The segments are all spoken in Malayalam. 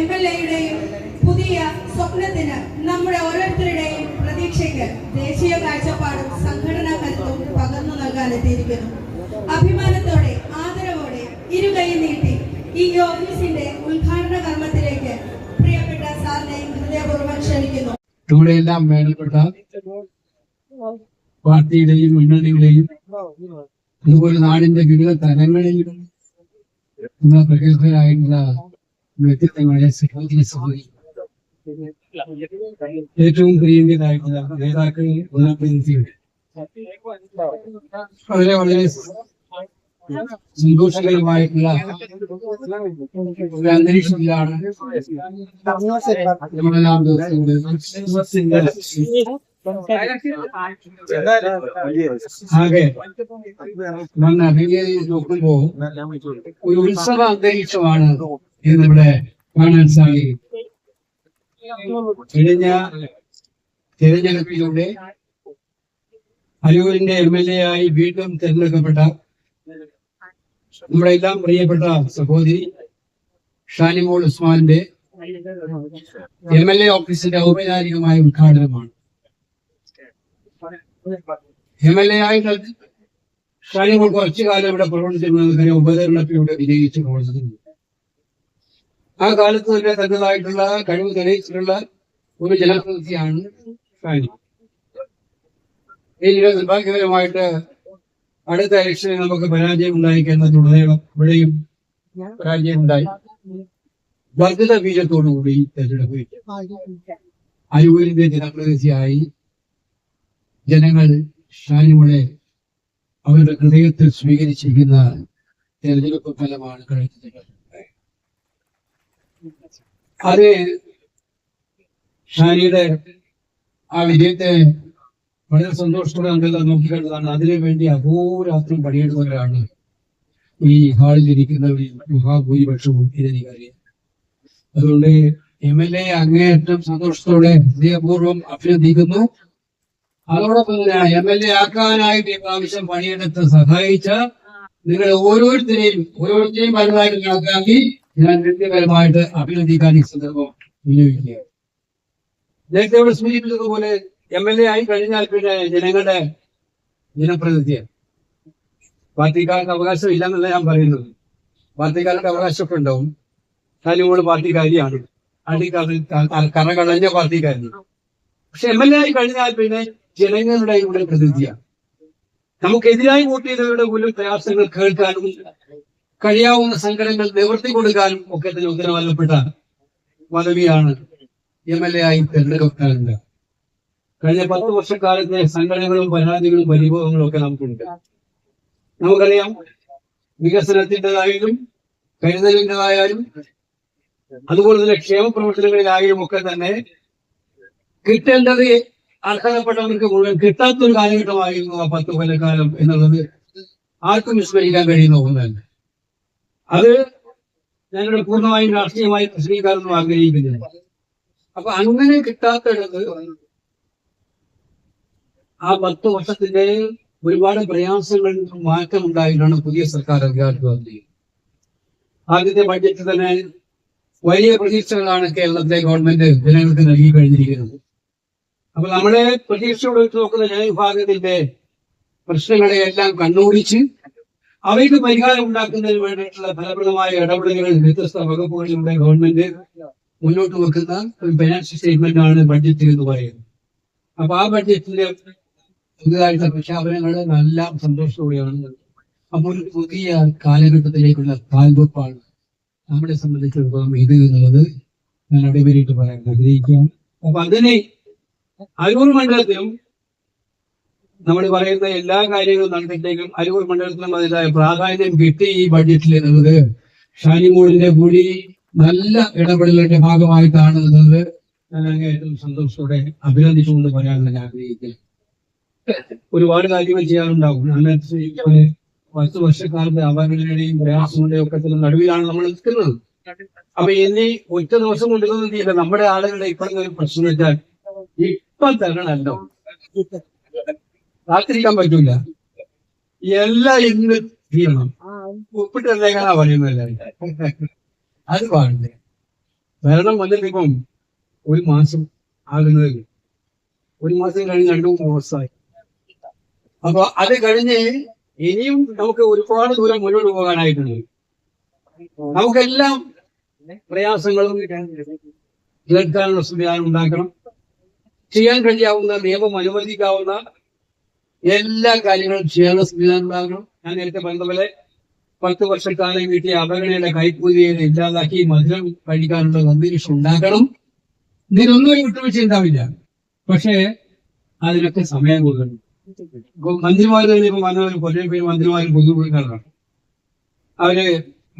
MLA-യുടെയും പുതിയ സ്വപ്നത്തിന് നമ്മുടെ ഓരോരുത്തരുടെയും പ്രതീക്ഷയ്ക്ക് ദേശീയ കാഴ്ചപ്പാടും സംഘടനാ കരുത്തും പകർന്നു നൽകാനെത്തിയിരിക്കുന്നു. അഭിമാനത്തോടെ ആദരവോടെ ഇരുകൈ നീട്ടി ഈ ഓഫീസിന്റെ ഉദ്ഘാടന കർമ്മത്തിലേക്ക് പ്രിയപ്പെട്ട സാറിനെ ഹൃദയപൂർവ്വം ക്ഷണിക്കുന്നു. ഇവിടെ എല്ലാം വേണ്ടപ്പെട്ട പാർട്ടിയുടെയും മുന്നണിയുടെയും അതുപോലെ നാടിന്റെ വിവിധ തലങ്ങളിലും പ്രഗത്ഭരായിട്ടുള്ള വ്യക്തിത്വങ്ങളെ ഏറ്റവും പ്രിയങ്കരായിട്ടുള്ള നേതാക്കളെ പ്രതിനിധിയുണ്ട്. വളരെ വളരെ സന്തോഷകരമായിട്ടുള്ള ഒരു അന്തരീക്ഷത്തിലാണ് നമ്മളെല്ലാം ആകെ വന്ന അഭിനയം നോക്കുമ്പോ ഒരു ഉത്സവ അന്തരീക്ഷമാണ് ഇന്നിവിടെ കാണാൻ സാധിക്കും. കഴിഞ്ഞ തെരഞ്ഞെടുപ്പിലൂടെ അരൂരിന്റെ MLA ആയി വീണ്ടും തെരഞ്ഞെടുക്കപ്പെട്ട നമ്മുടെ എല്ലാം പ്രിയപ്പെട്ട സഹോദരി ഷാനിമോൾ ഉസ്മാന്റെ MLA ഓഫീസിന്റെ ഔപചാരികമായ ഉദ്ഘാടനമാണ്. MLA ആയി ഷാനിമോൾ കുറച്ചു കാലം ഇവിടെ പ്രവർത്തിച്ചിരുന്നത് ഉപതെരഞ്ഞെടുപ്പിലൂടെ വിജയിച്ചു പ്രവർത്തിക്കുന്നു. ആ കാലത്ത് തന്നെ തന്നതായിട്ടുള്ള കഴിവ് തെളിയിച്ചിട്ടുള്ള ഒരു ജനപ്രതിനിധിയാണ് ഷാനി. പിന്നീട് നിർഭാഗ്യകരമായിട്ട് അടുത്ത ഇലക്ഷനിൽ നമുക്ക് പരാജയം ഉണ്ടായിക്കഴിഞ്ഞുടനീളം ഇവിടെയും പരാജയം ഉണ്ടായി. വർദ്ധിത ബീജത്തോടുകൂടി തെരഞ്ഞെടുപ്പ് അരൂരിന്റെ ജനപ്രതിനിധിയായി ജനങ്ങൾ ഷാനിമോളെ അവരുടെ ഹൃദയത്തിൽ സ്വീകരിച്ചിരിക്കുന്ന തെരഞ്ഞെടുപ്പ് ഫലമാണ് കഴിഞ്ഞത്. അത് ഷാനിയുടെ ആ വിജയത്തെ വളരെ സന്തോഷത്തോടെ നമ്മളെല്ലാം നോക്കിക്കണ്ടതാണ്. അതിനു വേണ്ടി അഹോരാത്രം പണിയെടുത്തവരാണ് ഈ ഹാളിലിരിക്കുന്നവരിൽ മഹാഭൂരിപക്ഷവും എനിക്കറിയാം. അതുകൊണ്ട് MLA അങ്ങേയറ്റം സന്തോഷത്തോടെ ഹൃദയപൂർവ്വം അഭിനന്ദിക്കുന്നു. അതോടൊപ്പം തന്നെ MLA ആക്കാനായിട്ട് ഈ പ്രാവശ്യം പണിയെടുത്ത് സഹായിച്ച നിങ്ങളെ ഓരോരുത്തരെയും വലുതായിട്ട് കണക്കാക്കി ഞാൻ വ്യക്തിപരമായിട്ട് അഭിനന്ദിക്കാൻ ഈ സന്ദർഭം വിനിയോഗിക്കുക. നേരത്തെ ഇവിടെ സൂചിപ്പിച്ചതുപോലെ MLA ആയി കഴിഞ്ഞാൽ പിന്നെ ജനങ്ങളുടെ ജനപ്രതിനിധിയാണ്. പാർട്ടിക്കാർക്ക് അവകാശം ഇല്ലെന്നല്ല ഞാൻ പറയുന്നത്. പാർട്ടിക്കാർക്ക് അവകാശമൊക്കെ ഉണ്ടാവും. ഷാനിമോൾ പാർട്ടിക്കാരിയാണ്, കറകളഞ്ഞ പാർട്ടിക്കാരി. പക്ഷെ MLA ആയി കഴിഞ്ഞാൽ പിന്നെ ജനങ്ങളുടെ ഇവിടെ പ്രതിനിധിയാണ്. നമുക്കെതിരായി വോട്ട് ചെയ്തവരുടെ പോലും പ്രയാസങ്ങൾ കേൾക്കാനും കഴിയാവുന്ന സംഘടനകൾ നിവർത്തി കൊടുക്കാനും ഒക്കെ തന്നെ ഉത്തരവാദപ്പെട്ട പദവിയാണ് MLA ആയി തെരഞ്ഞെടുക്കാറുണ്ട്. കഴിഞ്ഞ 10 വർഷക്കാലത്തെ സംഘടനകളും പരാതികളും പരിഭവങ്ങളും ഒക്കെ നമുക്കുണ്ട്. നമുക്കറിയാം, വികസനത്തിൻ്റെതായാലും കരുതലിൻ്റെതായാലും അതുപോലെ തന്നെ ക്ഷേമ പ്രവർത്തനങ്ങളിലായാലും ഒക്കെ തന്നെ കിട്ടേണ്ടത് അർഹതപ്പെട്ടവർക്ക് മുഴുവൻ കിട്ടാത്തൊരു കാലഘട്ടമായിരുന്നു ആ 10 കൊല്ലക്കാലം എന്നുള്ളത് ആർക്കും വിസ്മരിക്കാൻ കഴിയുന്ന ഒന്നല്ല. അത് ഞങ്ങളുടെ പൂർണ്ണമായും രാഷ്ട്രീയമായി പ്രശ്നീകാരൊന്നും ആഗ്രഹിക്കുന്നില്ല. അപ്പൊ അങ്ങനെ കിട്ടാത്തിടത്ത് ആ 10 വർഷത്തിന്റെ ഒരുപാട് പ്രയാസങ്ങൾ മാറ്റം ഉണ്ടായിട്ടാണ് പുതിയ സർക്കാർ അധികാരത്തിൽ വന്നത്. ആദ്യത്തെ ബഡ്ജറ്റിൽ തന്നെ വലിയ പ്രതീക്ഷകളാണ് കേരളത്തിലെ ഗവൺമെന്റ് ജനങ്ങൾക്ക് നൽകി കഴിഞ്ഞിരിക്കുന്നത്. അപ്പൊ നമ്മളെ പ്രതീക്ഷയോട് വെച്ച് നോക്കുന്ന ജനവിഭാഗത്തിന്റെ പ്രശ്നങ്ങളെ എല്ലാം കണ്ണോടിച്ച് അവയ്ക്ക് പരിഹാരം ഉണ്ടാക്കുന്നതിന് വേണ്ടിയിട്ടുള്ള ഫലപ്രദമായ ഇടപെടലുകൾ വ്യത്യസ്ത വകുപ്പുകളിലൂടെ ഗവൺമെന്റ് മുന്നോട്ട് വെക്കുന്ന ഒരു ഫൈനാൻഷ്യൽ സ്റ്റേറ്റ്മെന്റ് ആണ് ബഡ്ജറ്റ് എന്ന് പറയുന്നത്. അപ്പൊ ആ ബഡ്ജറ്റിന്റെ പുതിയതായിട്ടുള്ള പ്രഖ്യാപനങ്ങൾ നല്ല സന്തോഷത്തോടെയാണ്. അപ്പോൾ ഒരു പുതിയ കാലഘട്ടത്തിലേക്കുള്ള കാൽവെപ്പാണ് നമ്മളെ സംബന്ധിച്ചിടത്തോളം ഇത് എന്നുള്ളത് ഞാൻ അടിവരിയിട്ട് പറയാൻ ആഗ്രഹിക്കുകയാണ്. അപ്പൊ അതിനെ അരൂർ മണ്ഡലത്തിലും നമ്മൾ പറയുന്ന എല്ലാ കാര്യങ്ങളും നടത്തിയിട്ടേക്കും അരൂർ മണ്ഡലത്തിലും അതിൻ്റെതായ പ്രാധാന്യം കിട്ടി ഈ ബഡ്ജറ്റിൽ എന്നുള്ളത് ഷാനിമോളിന്റെ കൂടി നല്ല ഇടപെടലിന്റെ ഭാഗമായിട്ടാണ് എന്നത് ഞാൻ അങ്ങേയറ്റം സന്തോഷത്തോടെ അഭിനന്ദിച്ചുകൊണ്ട് പറയാൻ ആഗ്രഹിക്കുന്നു. ഒരുപാട് കാര്യങ്ങൾ ചെയ്യാനുണ്ടാവും. 10 വർഷക്കാലത്തെ അപകടങ്ങളുടെയും പ്രയാസങ്ങളുടെയും ഒക്കെ നടുവിലാണ് നമ്മൾ നിൽക്കുന്നത്. അപ്പൊ ഇനി ഒറ്റ ദിവസം കൊണ്ടുവന്നത് ചെയ്യില്ല. നമ്മുടെ ആളുകളുടെ ഇപ്പോഴത്തെ ഒരു പ്രശ്നം വെച്ചാൽ ഇപ്പം തരണല്ലോ, കാത്തിരിക്കാൻ പറ്റൂല, എല്ലാം ഇന്ന് തീരണം. ഒപ്പിട്ട് എന്തെങ്ങനാ പറയുന്നല്ല, അത് പാടില്ല. ഭരണം വന്നിട്ടിപ്പം 1 മാസം ആകുന്നത്, 1 മാസം കഴിഞ്ഞ് 2-3 മാസമായി. അപ്പൊ അത് കഴിഞ്ഞ് ഇനിയും നമുക്ക് ഒരുപാട് ദൂരം മുന്നോട്ട് പോകാനായിട്ടുണ്ട്. നമുക്കെല്ലാം പ്രയാസങ്ങളും കേൾക്കാനുള്ള സംവിധാനം ഉണ്ടാക്കണം. ചെയ്യാൻ കഴിയാവുന്ന, നിയമം അനുവദിക്കാവുന്ന എല്ലാ കാര്യങ്ങളും ചെയ്യാനുള്ള സംവിധാനം ഉണ്ടാക്കണം. ഞാൻ നേരത്തെ പറഞ്ഞതുപോലെ 10 വർഷക്കാലം വീട്ടിലെ അവഗണനയുടെ കൈക്കൂലിയെ ഇല്ലാതാക്കി മധുരം കഴിക്കാനുള്ള അന്തരീക്ഷം ഉണ്ടാക്കണം. ഇതിനൊന്നും വിട്ടുവീഴ്ച ഉണ്ടാവില്ല. പക്ഷേ അതിനൊക്കെ സമയം കൊടുക്കണം. മന്ത്രിമാർ തന്നെ ഇപ്പൊ വന്നവർ കുറേ പേര് മന്ത്രിമാരും പൊതുപുള്ളിക്കാരാണ്. അവര്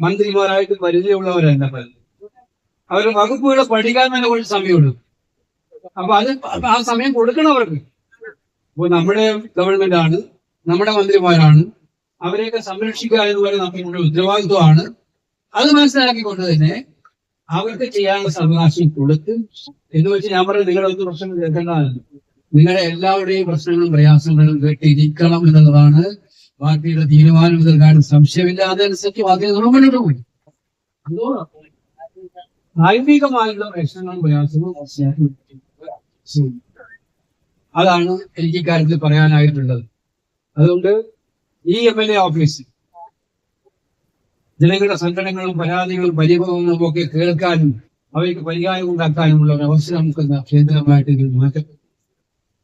മന്ത്രിമാരായിട്ട് പരിചയമുള്ളവരല്ല പലരും. അവരുടെ വകുപ്പുകളെ പഠിക്കാൻ തന്നെ കുറച്ച് സമയമുണ്ട്. അപ്പൊ അത് ആ സമയം കൊടുക്കണം അവർക്ക്. ഇപ്പൊ നമ്മുടെ ഗവൺമെന്റ് ആണ്, നമ്മുടെ മന്ത്രിമാരാണ്, അവരെയൊക്കെ സംരക്ഷിക്കുക എന്ന് പറയുന്നത് നമ്മുടെ ഉത്തരവാദിത്വമാണ്. അത് മനസ്സിലാക്കിക്കൊണ്ട് തന്നെ അവർക്ക് ചെയ്യാനുള്ള അവകാശം കൊടുത്ത്, എന്ന് വെച്ച് ഞാൻ പറയുന്നത് നിങ്ങളൊന്നും പ്രശ്നങ്ങൾ കേൾക്കേണ്ടതാണ്. നിങ്ങളുടെ എല്ലാവരുടെയും പ്രശ്നങ്ങളും പ്രയാസങ്ങളും കേട്ടിരിക്കണം എന്നുള്ളതാണ് പാർട്ടിയുടെ തീരുമാനം. ഇതിൽ കാര്യം സംശയമില്ലാതെ അനുസരിച്ച് പാർട്ടി മുന്നോട്ട് പോയി. നൈതികമായിട്ടുള്ള പ്രശ്നങ്ങളും പ്രയാസങ്ങളും അതാണ് എനിക്ക് ഇക്കാര്യത്തിൽ പറയാനായിട്ടുള്ളത്. അതുകൊണ്ട് ഈ MLA ഓഫീസ് ജനങ്ങളുടെ സംഘടനകളും പരാതികളും പരിഭവങ്ങളും ഒക്കെ കേൾക്കാനും അവയ്ക്ക് പരിഹാരം ഉണ്ടാക്കാനുമുള്ള ഒരു അവസരം നമുക്ക് കേന്ദ്രമായിട്ട് ഇതിൽ മാറ്റം.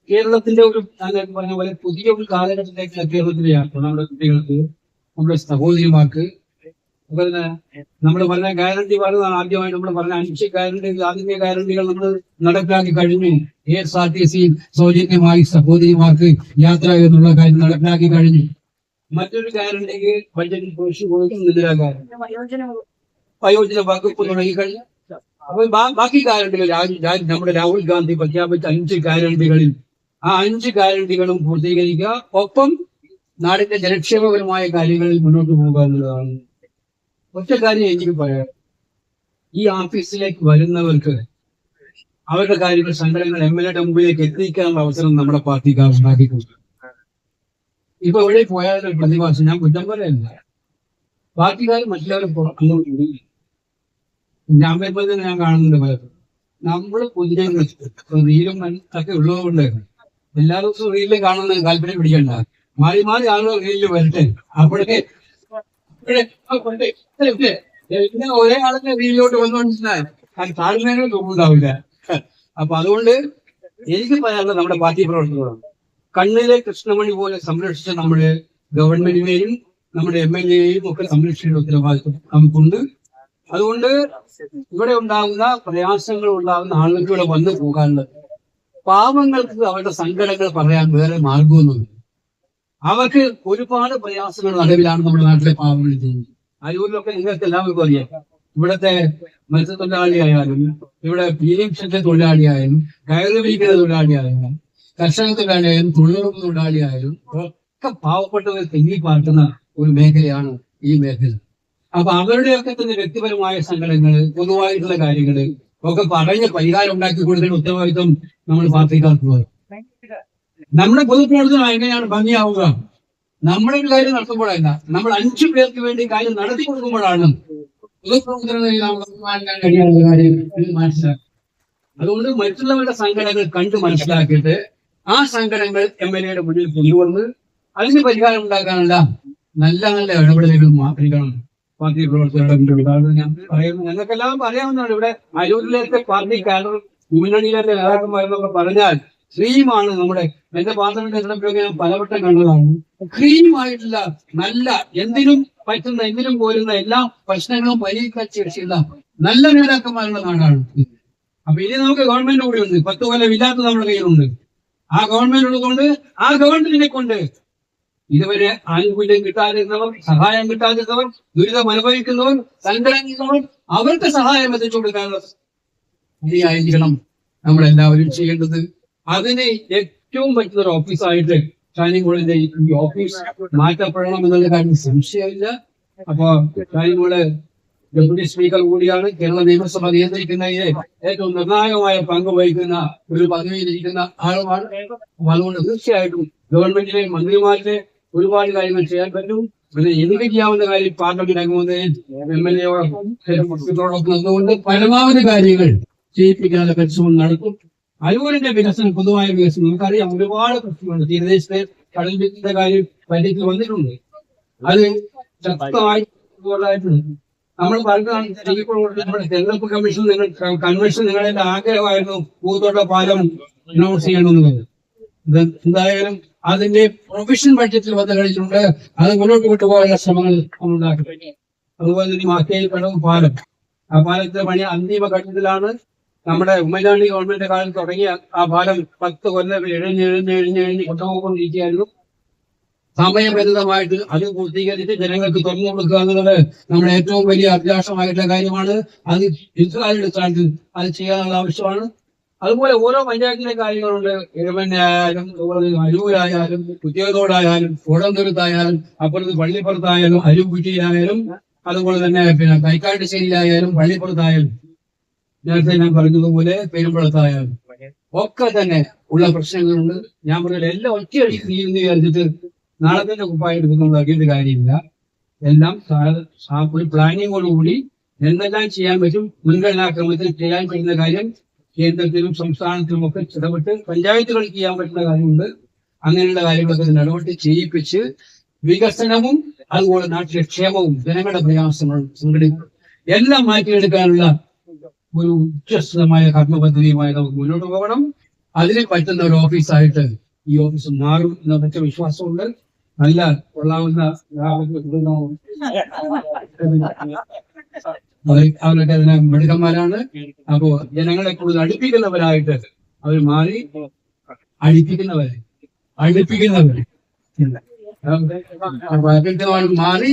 കേരളത്തിന്റെ ഒരു ഞാൻ പറഞ്ഞ പോലെ പുതിയ ഒരു കാലഘട്ടത്തിലേക്ക് കേരളത്തിലെ യാത്ര നമ്മുടെ കുട്ടികൾക്ക്, നമ്മുടെ സഹോദരിമാർക്ക്, അതുപോലെ നമ്മൾ പറഞ്ഞ ഗ്യാരണ്ടി പറഞ്ഞതാണ്. ആദ്യമായി നമ്മൾ പറഞ്ഞ 5 ഗ്യാരണ്ടികൾ, ആദ്യമേ ഗ്യാരണ്ടികൾ നമ്മൾ നടപ്പിലാക്കി കഴിഞ്ഞു. KSRTC സൗജന്യമായി സഹോദരിമാർക്ക് യാത്ര എന്നുള്ള കാര്യം നടപ്പിലാക്കി കഴിഞ്ഞു. മറ്റൊരു ഗ്യാരണ്ടിക്ക് ബഡ്ജറ്റിൽ പോഷി കൊടുക്കുന്നില്ല, വയോജന വകുപ്പ് തുടങ്ങി കഴിഞ്ഞു. അപ്പൊ ബാക്കി ഗ്യാരണ്ടികൾ നമ്മുടെ രാഹുൽ ഗാന്ധി പ്രഖ്യാപിച്ച 5 ഗ്യാരണ്ടികളിൽ ആ 5 ഗ്യാരണ്ടികളും പൂർത്തീകരിക്കുക, ഒപ്പം നാടിന്റെ ജനക്ഷേമപരമായ കാര്യങ്ങളിൽ മുന്നോട്ട് പോകുക എന്നുള്ളതാണ്. ഒറ്റ കാര്യം എനിക്ക് പറയാം, ഈ ഓഫീസിലേക്ക് വരുന്നവർക്ക് അവരുടെ കാര്യങ്ങൾ സംഘടനകൾ MLA മുമ്പിലേക്ക് എത്തിക്കാനുള്ള അവസരം നമ്മുടെ പാർട്ടിക്കാർ ഉണ്ടാക്കിയിട്ടുണ്ട്. ഇപ്പൊ എവിടെ പോയാലും പ്രതിഭാസം, ഞാൻ കുറ്റം പറയല്ല, പാർട്ടിക്കാർ മറ്റുള്ളവരെ അങ്ങോട്ട് ഞാൻ വരുമ്പോൾ തന്നെ ഞാൻ കാണുന്നുണ്ട് പലരും. നമ്മള് പൊതുജന റീലും ഒക്കെ ഉള്ളതുകൊണ്ട് എല്ലാ ദിവസവും റീലിലും കാണുന്ന താല്പര്യം പിടിക്കണ്ട. മാറി മാറി ആളുകൾ റീലിൽ വരട്ടെ. അപ്പോഴേ ഒരേ ആളിന്റെ റീലിലോട്ട് വന്നുകൊണ്ടിരുന്നാൽ അത് താഴ്മേനും തോന്നുന്നുണ്ടാവില്ല. അപ്പൊ അതുകൊണ്ട് എനിക്ക് പറയാനുള്ളത് നമ്മുടെ പാർട്ടി പ്രവർത്തകരാണ്. കണ്ണിലെ കൃഷ്ണമണി പോലെ സംരക്ഷിച്ച നമ്മുടെ ഗവൺമെന്റിനെയും നമ്മുടെ MLA-യെയും ഒക്കെ സംരക്ഷിക്കുന്ന ഉത്തരവാദിത്വം നമുക്കുണ്ട്. അതുകൊണ്ട് ഇവിടെ ഉണ്ടാകുന്ന പ്രയാസങ്ങൾ ഉണ്ടാകുന്ന ആളുകൾക്ക് ഇവിടെ വന്നു പോകാനുള്ളത്, പാവങ്ങൾക്ക് അവരുടെ സങ്കടങ്ങൾ പറയാൻ വേറെ മാർഗമൊന്നുമില്ല. അവർക്ക് ഒരുപാട് പ്രയാസങ്ങൾ നിലവിലാണ് നമ്മുടെ നാട്ടിലെ പാവങ്ങൾ ചെയ്യുന്നത്. അരൂരിലൊക്കെ നിങ്ങൾക്ക് എല്ലാവർക്കും അറിയാം. ഇവിടുത്തെ മത്സ്യത്തൊഴിലാളിയായാലും, ഇവിടെ പീലിംഗ് തൊഴിലാളിയായാലും, കയറ് വിരിക്കുന്ന തൊഴിലാളിയായാലും, കർഷക തൊഴിലാളിയായാലും, തൊഴിലുറപ്പ് തൊഴിലാളിയായാലും ഒക്കെ പാവപ്പെട്ടവർ തെങ്ങി പാർക്കുന്ന ഒരു മേഖലയാണ് ഈ മേഖല. അപ്പൊ അവരുടെയൊക്കെ തന്നെ വ്യക്തിപരമായ സംഘടനകള്, പൊതുവായിട്ടുള്ള കാര്യങ്ങള് ഒക്കെ പറഞ്ഞ് പരിഹാരം ഉണ്ടാക്കി കൊടുക്കുന്ന ഉത്തരവാദിത്വം നമ്മൾ പാർട്ടിക്കാർക്ക് വരും. നമ്മുടെ പൊതുപ്രവർത്തനം എങ്ങനെയാണ് ഭംഗിയാവുക? നമ്മുടെ ഒരു കാര്യം നടത്തുമ്പോഴല്ല, നമ്മൾ 5 പേർക്ക് വേണ്ടി കാര്യം നടത്തി കൊടുക്കുമ്പോഴാണ് പൊതുപ്രവർത്തനം കഴിയാനുള്ള കാര്യം മനസ്സിലാക്കുക. അതുകൊണ്ട് മറ്റുള്ളവരുടെ സംഘടനകൾ കണ്ട് മനസ്സിലാക്കിയിട്ട് ആ സംഘടനകൾ MLA-യുടെ മുന്നിൽ കൊണ്ടുവന്ന് അതിന് പരിഹാരം ഉണ്ടാക്കാനുള്ള നല്ല നല്ല ഇടപെടലുകൾ മാറ്റിക്കണം പാർട്ടി പ്രവർത്തകരുടെ. ഞാൻ പറയുന്നു, ഞങ്ങൾക്കെല്ലാം അറിയാവുന്നതാണ്. ഇവിടെ അരൂരിലത്തെ പാർട്ടി മുന്നണിയിലത്തെ നേതാക്കന്മാരെന്നൊക്കെ പറഞ്ഞാൽ ക്രീമാണ്. നമ്മുടെ എന്റെ പാർലമെന്റ് തെരഞ്ഞെടുപ്പൊക്കെ ഞാൻ പലവട്ടം കണ്ടതാണ്. ക്രീമായിട്ടുള്ള നല്ല എന്തിനും പറ്റുന്ന, എന്തിനും പോരുന്ന എല്ലാ പ്രശ്നങ്ങളും പരിഹരിക്കാൻ ശേഷിയുള്ള നല്ല നേതാക്കന്മാരുടെ നാടാണ്. അപ്പൊ ഇനി നമുക്ക് ഗവൺമെന്റ് കൂടി ഉണ്ട്. 10 കൊല്ലം ഇല്ലാത്ത നമ്മുടെ കയ്യിലുണ്ട്. ആ ഗവൺമെന്റ് ഉള്ളതുകൊണ്ട് ആ ഗവൺമെന്റിനെ കൊണ്ട് ഇതുവരെ ആനുകൂല്യം കിട്ടാതിരുന്നവർ, സഹായം കിട്ടാതിരുന്നവർ, ദുരിതം അനുഭവിക്കുന്നവർ, സംഘടനയുള്ളവർ, അവർക്ക് സഹായം എത്തിച്ചു കൊടുക്കാനുള്ള ഇനിയായിരിക്കണം നമ്മളെല്ലാവരും ചെയ്യേണ്ടത്. അതിന് ഏറ്റവും പറ്റുന്ന ഒരു ഓഫീസായിട്ട് ഷാനിമോളിന്റെ ഈ ഓഫീസ് മാറ്റപ്പെടണം എന്നുള്ള കാര്യം സംശയമില്ല. അപ്പൊ ഷാനിമോള് ഡെപ്യൂട്ടി സ്പീക്കർ കൂടിയാണ്. കേരള നിയമസഭ നിയന്ത്രിക്കുന്നതിന് ഏറ്റവും നിർണായകമായ പങ്ക് വഹിക്കുന്ന ഒരു പദവിയിലിരിക്കുന്ന ആളുമാണ്. അതുകൊണ്ട് തീർച്ചയായിട്ടും ഗവൺമെന്റിലെ മന്ത്രിമാരുടെ ഒരുപാട് കാര്യങ്ങൾ ചെയ്യാൻ പറ്റും. പിന്നെ എനിക്ക് ചെയ്യാവുന്ന കാര്യം പാർലമെന്റ് അംഗം MLA-യോടൊപ്പം നിന്നുകൊണ്ട് പരമാവധി കാര്യങ്ങൾ ചെയ്യിപ്പിക്കാനുള്ള പരിശ്രമം നടക്കും. അരൂരിന്റെ വികസനം, പൊതുവായ വികസനം നമുക്കറിയാം. ഒരുപാട് പ്രശ്നമുണ്ട്. തീരദേശത്തെ കടൽ ഭിത്തിയുടെ കാര്യം പരിധിക്ക് വന്നിട്ടുണ്ട്. അത് ശക്തമായിട്ട് നമ്മൾ പറഞ്ഞതാണ്. തെരഞ്ഞെടുപ്പ് കൺവെൻഷൻ നിങ്ങളുടെ ആഗ്രഹമായിരുന്നു പൂത്തോട്ട പാലം അനൗൺസ് ചെയ്യണമെന്നുള്ളത്. എന്തായാലും അതിന്റെ പ്രൊവിഷൻ ബഡ്ജറ്റിൽ വന്നു കഴിഞ്ഞിട്ടുണ്ട്. അത് മുന്നോട്ട് കൊണ്ടുപോകാനുള്ള ശ്രമങ്ങൾ ഉണ്ടാക്കി. അതുപോലെ തന്നെ മാക്കേരി കടവ് പാലം, ആ പാലത്തിന്റെ പണി അന്തിമ ഘട്ടത്തിലാണ്. നമ്മുടെ ഉമ്മൻചാണ്ടി ഗവൺമെന്റ് കാലത്ത് തുടങ്ങിയ ആ പാലം 10 കൊല്ലം എഴുഞ്ഞ് കൊണ്ടുപോകൊണ്ടിരിക്കുകയായിരുന്നു. സമയബന്ധിതമായിട്ട് അത് പൂർത്തീകരിച്ച് ജനങ്ങൾക്ക് തുറന്നു കൊടുക്കുക എന്നുള്ളത് നമ്മുടെ ഏറ്റവും വലിയ അഭിലാഷമായിട്ടുള്ള കാര്യമാണ്. അത് ഇസ്രായേലിന്റെ അത് ചെയ്യാനുള്ള ആവശ്യമാണ്. അതുപോലെ ഓരോ പഞ്ചായത്തിലെ കാര്യങ്ങളുണ്ട്. ഇഴവന്നെ ആയാലും, അരൂരായാലും, കുറ്റിയതോടായാലും, കോടംതുരുത്തായാലും, അപ്പുറത്ത് പള്ളിപ്പുറത്തായാലും, അരൂക്കുറ്റിയിലായാലും, അതുപോലെ തന്നെ പിന്നെ കൈക്കാട്ടുശ്ശേരിയിലായാലും, പള്ളിപ്പുറത്തായാലും, നേരത്തെ ഞാൻ പറഞ്ഞതുപോലെ പെരുമ്പളത്തായാലും ഒക്കെ തന്നെ ഉള്ള പ്രശ്നങ്ങളുണ്ട്. ഞാൻ പറഞ്ഞത് എല്ലാം ഒറ്റയടിക്ക് നീന്ന് വിചാരിച്ചിട്ട് നാളെ തന്നെ കുപ്പായിട്ട് നമ്മൾ കാര്യമില്ല. എല്ലാം ഒരു പ്ലാനിങ്ങോടുകൂടി എന്തെല്ലാം ചെയ്യാൻ പറ്റും, മുൻഗണനാക്രമത്തിൽ ചെയ്യാൻ പറ്റുന്ന കാര്യം കേന്ദ്രത്തിലും സംസ്ഥാനത്തിലും ഒക്കെ ചിലവിട്ട് പഞ്ചായത്തുകൾക്ക് ചെയ്യാൻ പറ്റുന്ന കാര്യമുണ്ട്. അങ്ങനെയുള്ള കാര്യങ്ങളൊക്കെ ഇടപെട്ട് ചെയ്യിപ്പിച്ച് വികസനവും അതുപോലെ നാട്ടിലെ ക്ഷേമവും ജനങ്ങളുടെ പ്രയാസങ്ങളും സംഘടിപ്പിക്കും എല്ലാം മാറ്റിയെടുക്കാനുള്ള ഒരു ഉച്ചസ്ഥമായ കർമ്മപദ്ധതിയുമായി നമുക്ക് മുന്നോട്ട് പോകണം. അതിന് പറ്റുന്ന ഒരു ഓഫീസായിട്ട് ഈ ഓഫീസ് മാറും എന്ന പറ്റ വിശ്വാസമുണ്ട്. നല്ല കൊള്ളാവുന്ന അവരൊക്കെ അതിനെ മെടുക്കന്മാരാണ്. അപ്പോ ജനങ്ങളെ കൂടുതൽ അടുപ്പിക്കുന്നവരായിട്ട് അവർ മാറി അടുപ്പിക്കുന്നവരെ മാറി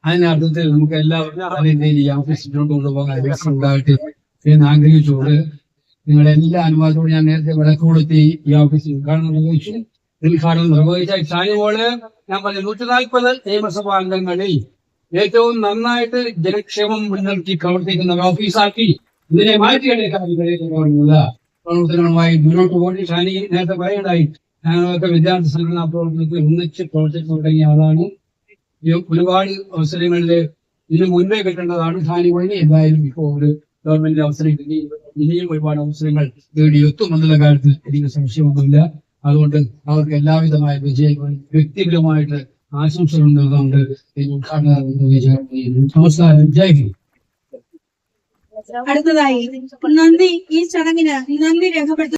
അതിനർത്ഥത്തിൽ നമുക്ക് എല്ലാവർക്കും അതിന്റെ ഈ ഓഫീസിനോട് കൊണ്ടുപോകാൻ ഉണ്ടായിട്ട് എന്ന് ആഗ്രഹിച്ചുകൊണ്ട് നിങ്ങളുടെ എല്ലാ അനുവാദത്തോടും ഞാൻ നേരത്തെ വിളക്ക് കൊടുത്തി ഈ ഓഫീസിൽ ഉദ്ഘാടനം നിർവഹിച്ചു. ഉദ്ഘാടനം നിർവഹിച്ച ഷാനിമോള് ഞാൻ പറഞ്ഞു 140 നിയമസഭാ അംഗങ്ങളിൽ ഏറ്റവും നന്നായിട്ട് ജനക്ഷേമം മുൻനിർത്തി പ്രവർത്തിക്കുന്ന ഓഫീസാക്കി ഇതിനെ മാറ്റിയെടുക്കാൻ പ്രവർത്തനങ്ങളുമായി മുന്നോട്ട് പോയി. ഷാനി നേരത്തെ പറയണ്ടായി, ഞങ്ങളൊക്കെ വിദ്യാർത്ഥി സംഘടനാ പ്രവർത്തനത്തിൽ ഒന്നിച്ച് പ്രവർത്തിച്ചു തുടങ്ങിയ ആളാണ്. ഒരുപാട് അവസരങ്ങളിൽ ഇതിന് മുൻപേ കിട്ടേണ്ടതാണ്. ഷാനി വഴി എന്തായാലും ഇപ്പോൾ ഒരു ഗവൺമെന്റ് അവസരം ഇനിയും ഒരുപാട് അവസരങ്ങൾ നേടിയെത്തുമെന്നുള്ള കാര്യത്തിൽ എനിക്ക് സംശയമൊന്നുമില്ല. അതുകൊണ്ട് അവർക്ക് എല്ലാവിധമായ വിജയങ്ങളും വ്യക്തിപരമായിട്ട് ആശംസകൾ നൽകുന്നുണ്ട്. നമസ്കാരം. ജയ് ഹിന്ദ്. അടുത്തതായി നന്ദി ഈ ചടങ്ങിന് നന്ദി രേഖപ്പെടുത്തി